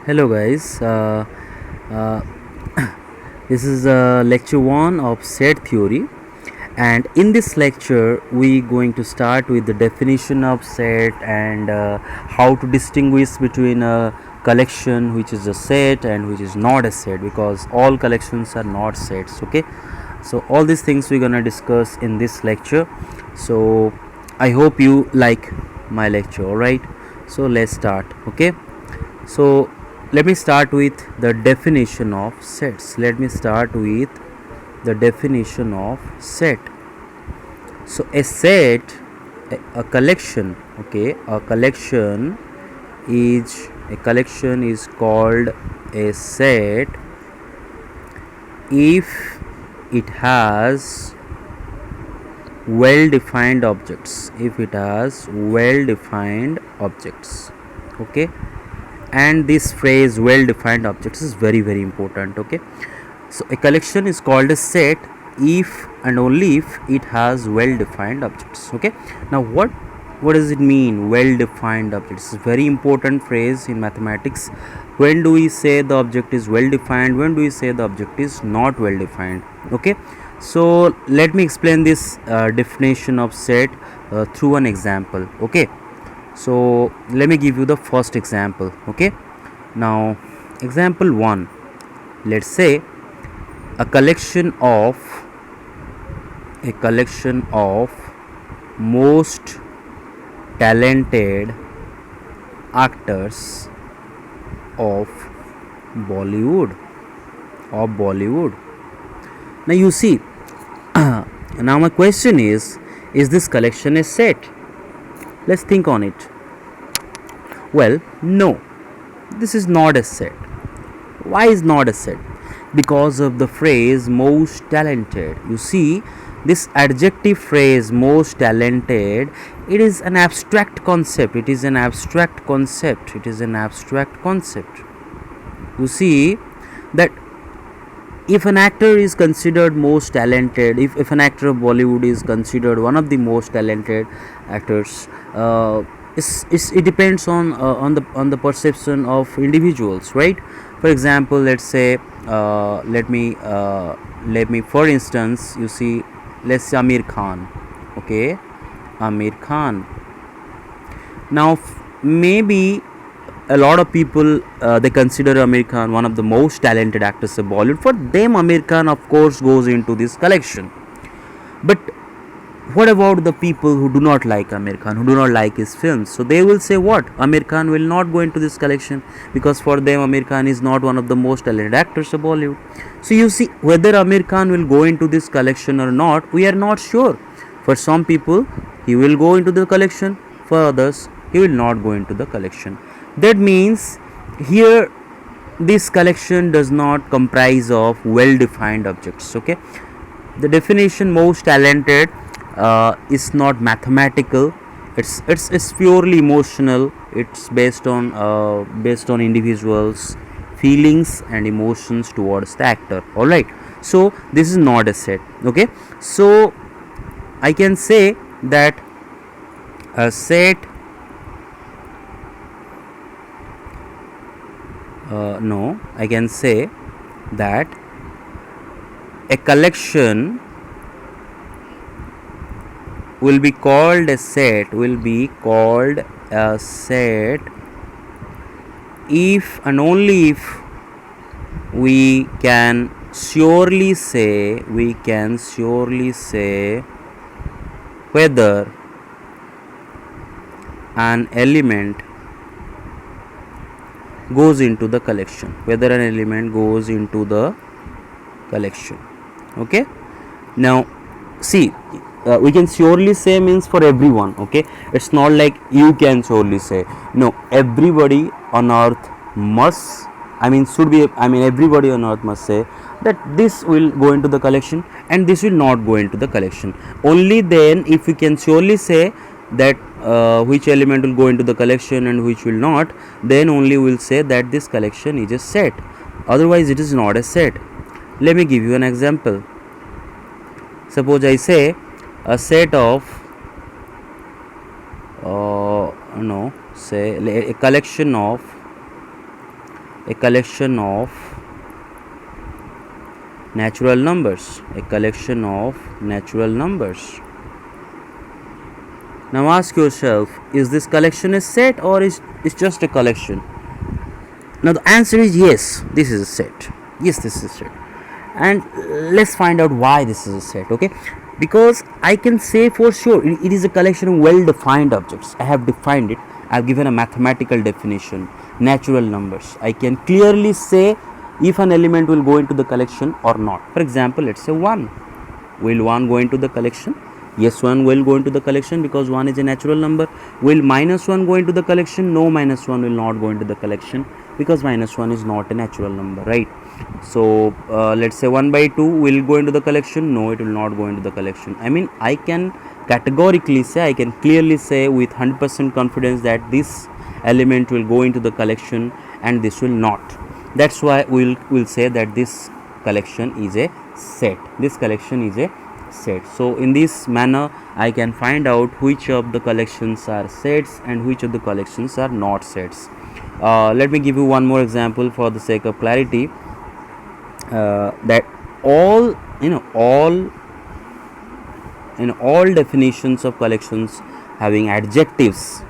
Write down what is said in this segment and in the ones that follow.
Hello, guys. Uh, this is lecture 1 of set theory, and in this lecture, we going to start with the definition of set and how to distinguish between a collection which is a set and which is not a set, because all collections are not sets. Okay, so all these things we're gonna discuss in this lecture. So I hope you like my lecture. All right, so let's start. Okay, so let me start with the definition of sets. Let me start with the definition of set. So a set, a collection, okay, a collection is called a set if it has well defined objects. If it has well defined objects, okay, and this phrase well defined objects is very important. Okay, so a collection is called a set if and only if it has well defined objects. Okay, now what does it mean, well defined objects? It's a very important phrase in mathematics. When do we say the object is well defined, when do we say the object is not well defined? Okay, so let me explain this definition of set through an example. Okay, so let me give you the first example. Okay, now example 1, let's say a collection of most talented actors of Bollywood. Now you see, now my question is this collection a set? Let's think on it. Well, no, this is not a set. Why is not a set? Because of the phrase most talented. You see, this adjective phrase most talented, it is an abstract concept. You see that if an actor is considered most talented, if an actor of Bollywood is considered one of the most talented actors, it depends on the perception of individuals, right? For example, let's say, let me for instance, you see, let's say Amir Khan. Okay, Amir Khan. Now maybe a lot of people, they consider Amir Khan one of the most talented actors of Bollywood. For them, Amir Khan of course goes into this collection. But what about the people who do not like Amir Khan, who do not like his films? So they will say what? Amir Khan will not go into this collection, because for them Amir Khan is not one of the most talented actors of Bollywood. So you see, whether Amir Khan will go into this collection or not, we are not sure. For some people, he will go into the collection. For others, he will not go into the collection. That means here this collection does not comprise of well defined objects. Okay, the definition most talented is not mathematical. It's purely emotional. It's based on individuals feelings and emotions towards the actor. All right, so this is not a set. Okay, so I can say that a set no, I can say that a collection will be called a set if and only if we can surely say whether an element goes into the collection. Okay, now see, we can surely say means for everyone. Okay, it's not like you can surely say. No, everybody on earth must, everybody on earth must say that this will go into the collection and this will not go into the collection. Only then, if we can surely say that which element will go into the collection and which will not, then only we will say that this collection is a set. Otherwise it is not a set. Let me give you an example. Suppose I say a set of say a collection of a collection of natural numbers, a collection of natural numbers. Now ask yourself, is this collection a set or is it just a collection? Now the answer is yes, this is a set. Yes, this is a set. And let's find out why this is a set, okay? Because I can say for sure it is a collection of well defined objects. I have defined it. I have given a mathematical definition, natural numbers. I can clearly say if an element will go into the collection or not. For example, let's say 1. Will 1 go into the collection? Yes, 1 will go into the collection because 1 is a natural number. Will minus 1 go into the collection? No, minus 1 will not go into the collection because minus 1 is not a natural number, right? So let's say 1 by 2 will go into the collection. No, it will not go into the collection. I mean, I can categorically say, I can clearly say with 100% confidence that this element will go into the collection and this will not. That's why we'll say that this collection is a set. This collection is a set. So in this manner I can find out which of the collections are sets and which of the collections are not sets. Let me give you one more example for the sake of clarity. That all definitions of collections having adjectives,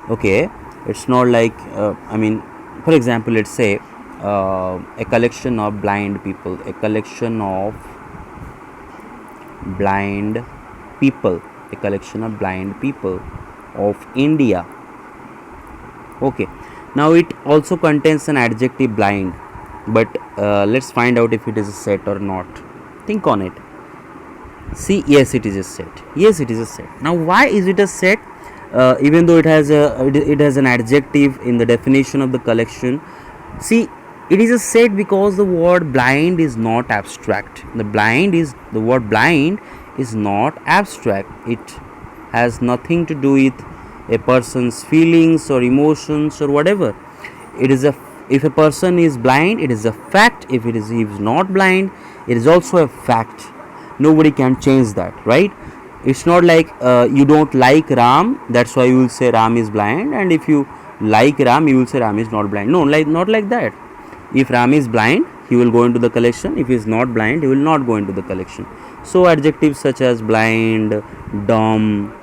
okay, it's not like I mean, for example, let's say a collection of blind people, a collection of blind people, a collection of blind people of India. Okay, now it also contains an adjective blind, but let's find out if it is a set or not. Think on it. See, yes, it is a set. Yes, it is a set. Now why is it a set? Even though it has an adjective in the definition of the collection. See, it is a set because the word blind is not abstract. The word blind is not abstract. It has nothing to do with a person's feelings or emotions or whatever. It is if a person is blind, it is a fact. If he is not blind, it is also a fact. Nobody can change that, right? It's not like you don't like Ram, that's why you will say Ram is blind, and if you like Ram, you will say Ram is not blind. No, not like that. If Ram is blind, he will go into the collection. If he is not blind, he will not go into the collection. So adjectives such as blind, dumb,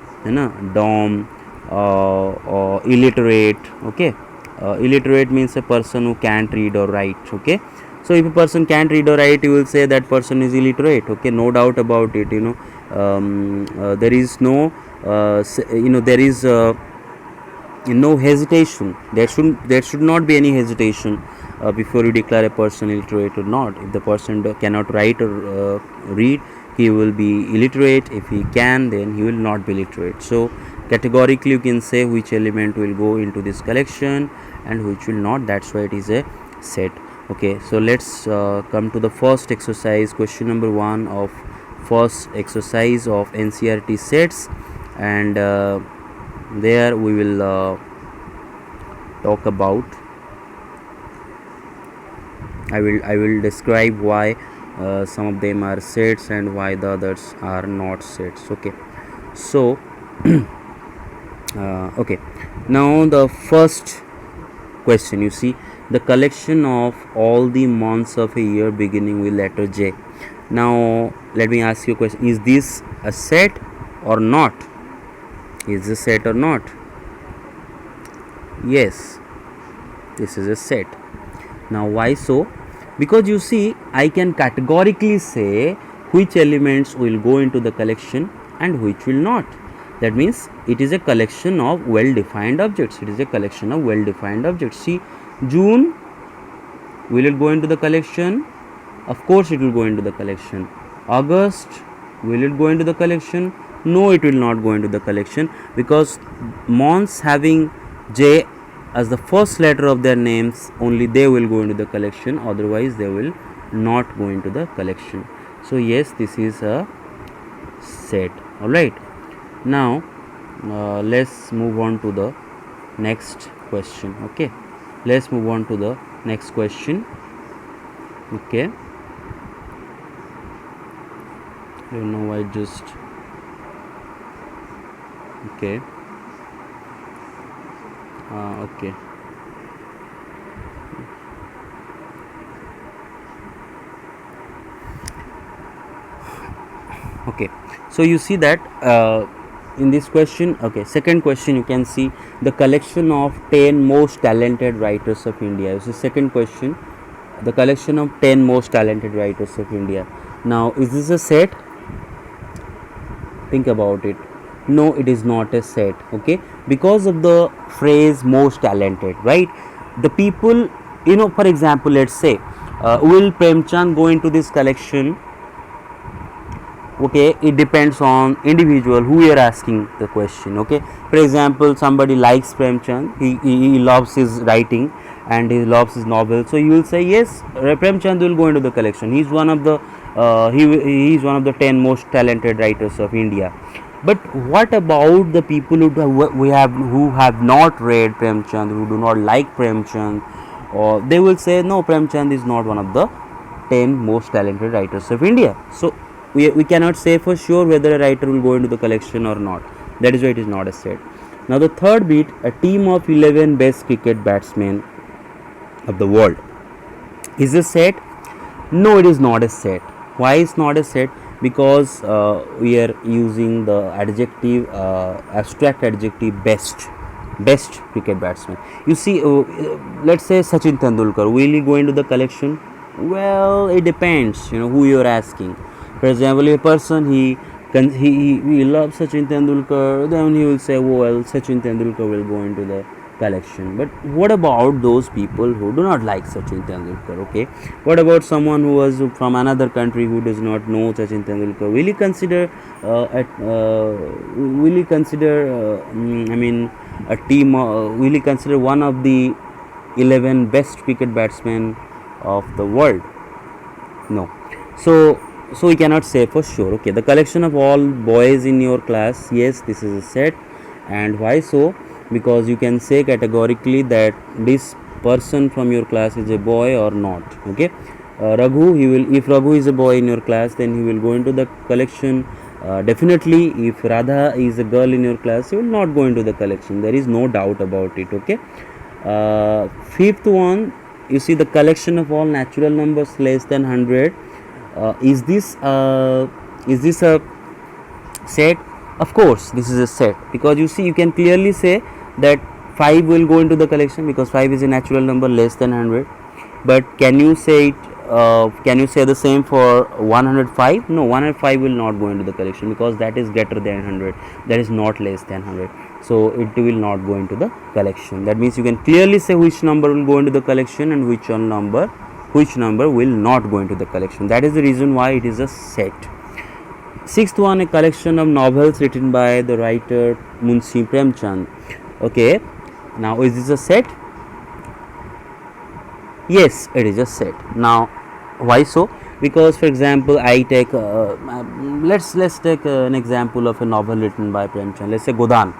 illiterate, okay. Illiterate means a person who can't read or write, okay. So if a person can't read or write, you will say that person is illiterate, okay, no doubt about it. There is no there is no hesitation. There should not be any hesitation before you declare a person illiterate or not. If the person cannot write or read, he will be illiterate. If he can, then he will not be illiterate. So categorically you can say which element will go into this collection and which will not. That's why it is a set. Okay, so let's come to the first exercise, question number 1 of first exercise of NCERT sets, and there we will talk about, I will describe why some of them are sets and why the others are not sets. Okay, so okay, now the first question, you see, the collection of all the months of a year beginning with letter J. Now let me ask you a question, is this a set or not? Is this a set or not? Yes, this is a set. Now why so? Because you see, I can categorically say which elements will go into the collection and which will not. That means it is a collection of well defined objects. It is a collection of well defined objects. See, June, will it go into the collection? Of course it will go into the collection. August, will it go into the collection? No, it will not go into the collection, because months having J as the first letter of their names, only they will go into the collection, otherwise they will not go into the collection. So yes, this is a set. Alright, now let's move on to the next question. Okay, let's move on to the next question. Okay, I don't know why just okay. Okay, So you see that in this question, okay, second question, you can see the collection of 10 most talented writers of India. This is second question, the collection of 10 most talented writers of India. Now, is this a set? Think about it. No, it is not a set. Okay, because of the phrase most talented, right? The people, you know, for example, let's say, will Premchand go into this collection? Okay, it depends on individual who you are asking the question. Okay, for example, somebody likes Premchand, he loves his writing and he loves his novel, so you will say yes, Premchand will go into the collection. He's one of the he is one of the 10 most talented writers of India. But what about the people who have not read Premchand, who do not like Premchand, or they will say no, Premchand is not one of the 10 most talented writers of India. So we cannot say for sure whether a writer will go into the collection or not. That is why it is not a set. Now the third bit, a team of 11 best cricket batsmen of the world is a set. No, it is not a set. Why is not a set? Because we are using the adjective, abstract adjective best cricket batsman. You see, let's say Sachin Tendulkar, will he go into the collection? Well, it depends, you know, who you are asking. For example, a person he loves Sachin Tendulkar, then he will say, well, Sachin Tendulkar will go into the collection. But what about those people who do not like Sachin Tendulkar? Okay, what about someone who was from another country who does not know Sachin Tendulkar? Will he consider I mean, a team? Will he consider one of the 11 best cricket batsmen of the world? No. So we cannot say for sure. Okay, the collection of all boys in your class, yes, this is a set. And why so? Because you can say categorically that this person from your class is a boy or not. Okay, Raghu, if Raghu is a boy in your class, then he will go into the collection. Definitely, if Radha is a girl in your class, he will not go into the collection. There is no doubt about it. Okay, fifth one, you see the collection of all natural numbers less than 100. Is this a set? Of course, this is a set, because you see, you can clearly say that 5 will go into the collection because 5 is a natural number less than 100. But can you say it? Can you say the same for 105? No, 105 will not go into the collection because that is greater than 100. That is not less than 100. So it will not go into the collection. That means you can clearly say which number will go into the collection and which number will not go into the collection. That is the reason why it is a set. Sixth one, a collection of novels written by the writer Munshi Premchand. Okay, now is this a set? Yes, it is a set. Now, why so? Because, for example, I take let's take an example of a novel written by Premchand. Let's say Godan.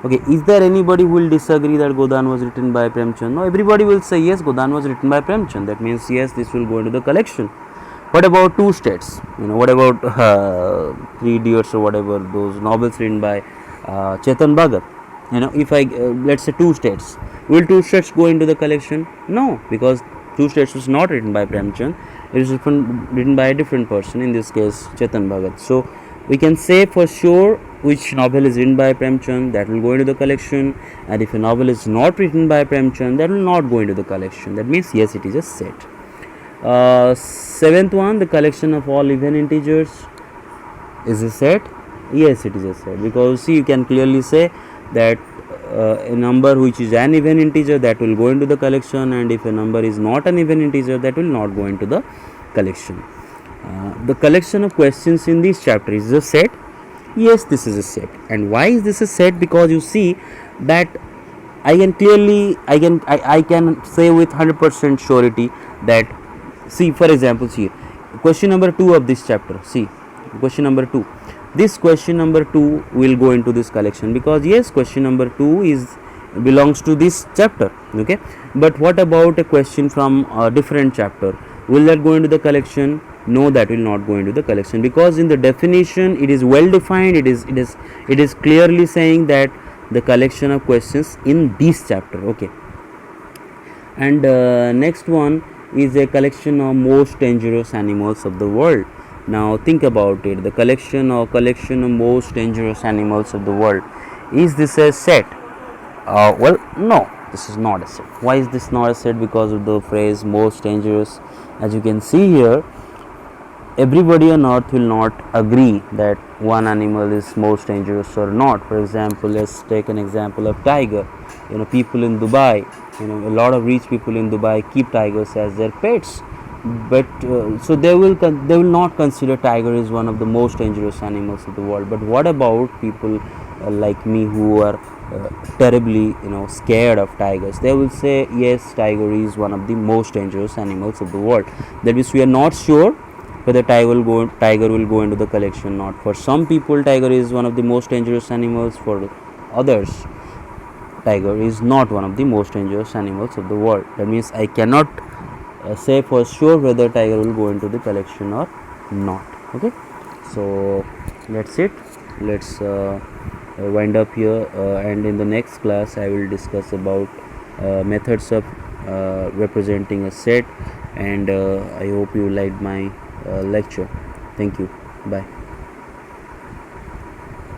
Okay, is there anybody who will disagree that Godan was written by Premchand? No, everybody will say yes, Godan was written by Premchand. That means yes, this will go into the collection. What about Two States? You know, what about Three Idiots or whatever, those novels written by Chetan Bhagat? You know, if I let's say Two States, will Two States go into the collection? No, because Two States was not written by Premchand. It is written by a different person, in this case Chetan Bhagat. So we can say for sure which novel is written by Premchand, that will go into the collection, and if a novel is not written by Premchand, that will not go into the collection. That means yes, it is a set. Seventh one, the collection of all even integers is a set. Yes, it is a set, because see, you can clearly say that a number which is an even integer, that will go into the collection, and if a number is not an even integer, that will not go into the collection. The collection of questions in this chapter is a set. Yes, this is a set. And why is this a set? Because you see that I can clearly I can say with 100% surety that, see, for example, here question number 2 of this chapter, see question number 2, this question number 2 will go into this collection, because yes, question number 2 belongs to this chapter. Okay, but what about a question from a different chapter? Will that go into the collection? No, that will not go into the collection, because in the definition it is well defined. It is clearly saying that the collection of questions in this chapter. Okay, and next one is a collection of most dangerous animals of the world. Now think about it. The collection of most dangerous animals of the world. Is this a set? Well, no, this is not a set. Why is this not a set? Because of the phrase most dangerous. As you can see here, everybody on earth will not agree that one animal is most dangerous or not. For example, let's take an example of tiger. People in Dubai, a lot of rich people in Dubai keep tigers as their pets, but so they will not consider tiger is one of the most dangerous animals of the world. But what about people like me who are terribly scared of tigers? They will say yes, tiger is one of the most dangerous animals of the world. That means we are not sure whether tiger will go into the collection or not. For some people, tiger is one of the most dangerous animals. For others, tiger is not one of the most dangerous animals of the world. That means I cannot say for sure whether tiger will go into the collection or not. Okay, so that's it. Let's wind up here, and in the next class I will discuss about methods of representing a set, and I hope you liked my lecture. Thank you. Bye.